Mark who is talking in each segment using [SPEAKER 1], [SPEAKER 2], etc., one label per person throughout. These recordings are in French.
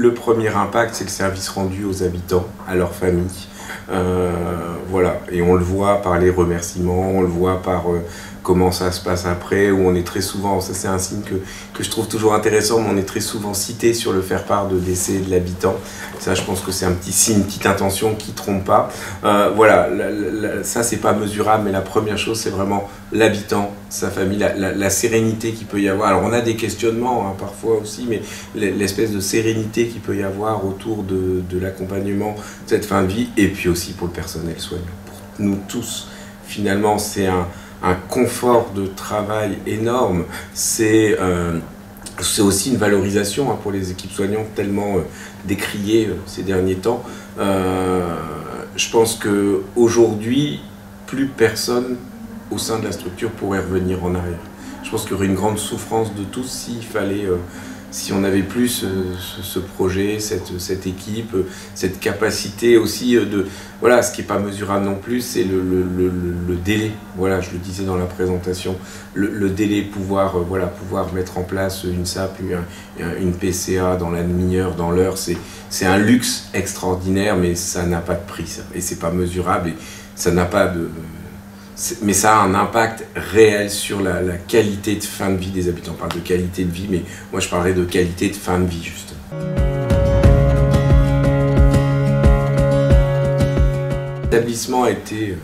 [SPEAKER 1] le premier impact, c'est le service rendu aux habitants, à leur famille. Voilà, et on le voit par les remerciements, on le voit par comment ça se passe après, où on est très souvent, ça c'est un signe que je trouve toujours intéressant, mais on est très souvent cité sur le faire-part de décès de l'habitant. Ça, je pense que c'est un petit signe, une petite intention qui ne trompe pas. Voilà, ça c'est pas mesurable, mais la première chose c'est vraiment l'habitant, sa famille, la sérénité qu'il peut y avoir. Alors on a des questionnements hein, parfois aussi, mais l'espèce de sérénité qu'il peut y avoir autour de l'accompagnement de cette fin de vie, et puis aussi pour le personnel soignant. Pour nous tous, finalement, c'est un confort de travail énorme, c'est aussi une valorisation hein, pour les équipes soignantes tellement décriées ces derniers temps. Je pense qu'aujourd'hui, plus personne au sein de la structure pourrait revenir en arrière. Je pense qu'il y aurait une grande souffrance de tous s'il fallait, si on n'avait plus ce projet, cette équipe, cette capacité aussi de... Voilà, ce qui n'est pas mesurable non plus, c'est le délai. Voilà, je le disais dans la présentation, le délai, pouvoir mettre en place une SAP, une PCA dans la demi-heure, dans l'heure, c'est un luxe extraordinaire, mais ça n'a pas de prix, ça. Et c'est pas mesurable, et ça n'a pas de... Mais ça a un impact réel sur la qualité de fin de vie des habitants. On parle de qualité de vie, mais moi je parlerais de qualité de fin de vie, justement. L'établissement a été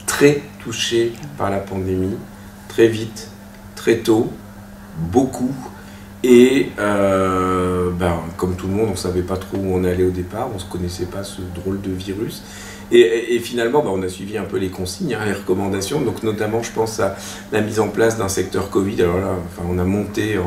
[SPEAKER 1] très touché par la pandémie, très vite, très tôt, beaucoup. Et comme tout le monde, on ne savait pas trop où on allait au départ, on ne se connaissait pas ce drôle de virus. Et finalement, on a suivi un peu les consignes, hein, les recommandations, donc notamment je pense à la mise en place d'un secteur Covid. Alors là, on a monté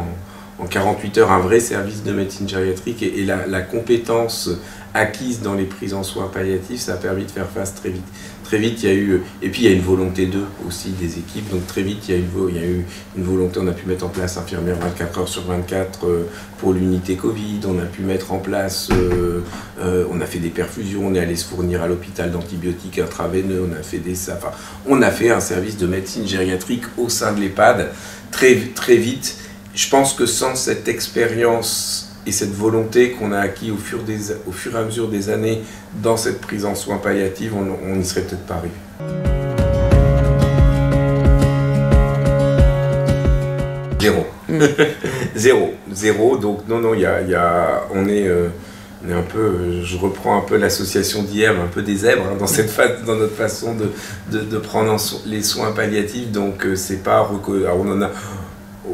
[SPEAKER 1] en 48 heures un vrai service de médecine gériatrique et la compétence acquise dans les prises en soins palliatifs, ça a permis de faire face très vite. Très vite, il y a eu, et puis il y a une volonté d'eux aussi, des équipes, donc très vite il y a eu une volonté, on a pu mettre en place infirmière 24 heures sur 24 pour l'unité Covid, on a pu mettre en place, on a fait des perfusions, on est allé se fournir à l'hôpital d'antibiotiques intraveineux, on a fait on a fait un service de médecine gériatrique au sein de l'EHPAD, très, très vite. Je pense que sans cette expérience et cette volonté qu'on a acquis au fur et à mesure des années dans cette prise en soins palliatifs, on n'y serait peut-être pas arrivé. Zéro. Donc non, on est un peu, je reprends un peu l'association d'hier, un peu des zèbres hein, dans notre façon de prendre les soins palliatifs. Donc c'est pas, alors on en a.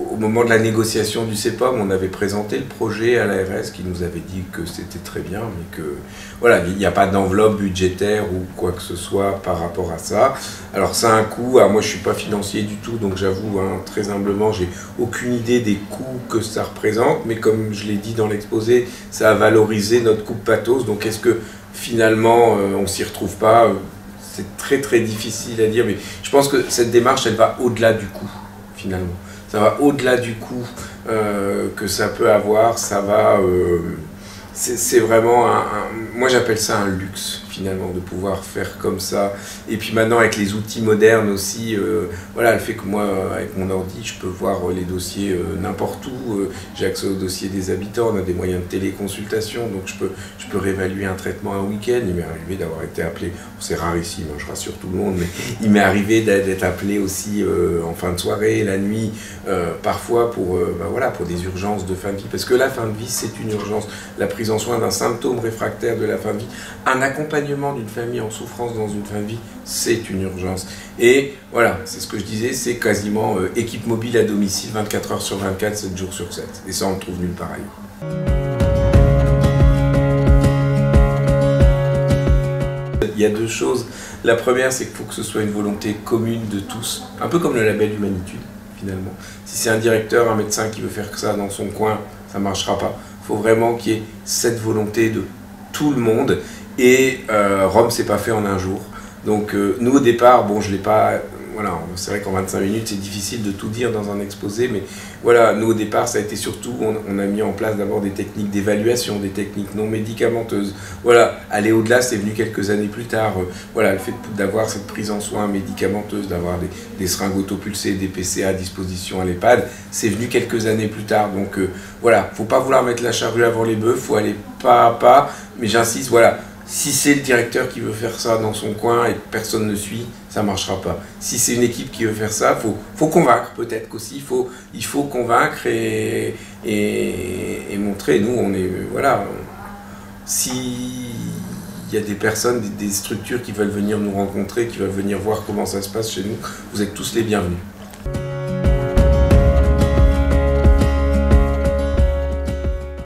[SPEAKER 1] Au moment de la négociation du CEPOM, on avait présenté le projet à l'ARS qui nous avait dit que c'était très bien, mais que voilà, il n'y a pas d'enveloppe budgétaire ou quoi que ce soit par rapport à ça. Alors ça a un coût, alors moi je ne suis pas financier du tout, donc j'avoue hein, très humblement, j'ai aucune idée des coûts que ça représente, mais comme je l'ai dit dans l'exposé, ça a valorisé notre coupe pathos, donc est-ce que finalement on ne s'y retrouve pas? C'est très très difficile à dire, mais je pense que cette démarche elle va au-delà du coût finalement. Ça va au-delà du coût que ça peut avoir, ça va... c'est vraiment moi j'appelle ça un luxe finalement de pouvoir faire comme ça. Et puis maintenant avec les outils modernes aussi, voilà, le fait que moi avec mon ordi je peux voir les dossiers n'importe où, j'ai accès aux dossiers des habitants, on a des moyens de téléconsultation, donc je peux réévaluer un traitement un week-end. Il m'est arrivé d'avoir été appelé, c'est rarissime, hein, je rassure tout le monde, mais il m'est arrivé d'être appelé aussi en fin de soirée, la nuit, parfois pour des urgences de fin de vie, parce que la fin de vie c'est une urgence, la prise en soin d'un symptôme réfractaire de la fin de vie, un accompagnement d'une famille en souffrance dans une fin de vie, c'est une urgence. Et voilà, c'est ce que je disais, c'est quasiment équipe mobile à domicile 24 heures sur 24, 7 jours sur 7. Et ça on le trouve nulle part ailleurs. Il y a deux choses. La première, c'est qu'il faut que ce soit une volonté commune de tous, un peu comme le label Humanitude finalement. Si c'est un directeur, un médecin qui veut faire ça dans son coin, ça ne marchera pas. Il faut vraiment qu'il y ait cette volonté de tout le monde. Et Rome, c'est pas fait en un jour. Donc nous au départ, bon, je l'ai pas voilà, c'est vrai qu'en 25 minutes, c'est difficile de tout dire dans un exposé, mais voilà, nous au départ, ça a été surtout, on a mis en place d'abord des techniques d'évaluation, des techniques non médicamenteuses. Voilà, aller au-delà, c'est venu quelques années plus tard. Voilà, le fait d'avoir cette prise en soin médicamenteuse, d'avoir des seringues autopulsées, des PCA à disposition à l'EHPAD, c'est venu quelques années plus tard. Donc voilà, faut pas vouloir mettre la charrue avant les bœufs, faut aller pas à pas, mais j'insiste, voilà. Si c'est le directeur qui veut faire ça dans son coin et que personne ne suit, ça ne marchera pas. Si c'est une équipe qui veut faire ça, faut convaincre peut-être qu'aussi. Il faut convaincre et montrer. Nous, on est... Voilà. S'il y a des personnes, des structures qui veulent venir nous rencontrer, qui veulent venir voir comment ça se passe chez nous, vous êtes tous les bienvenus.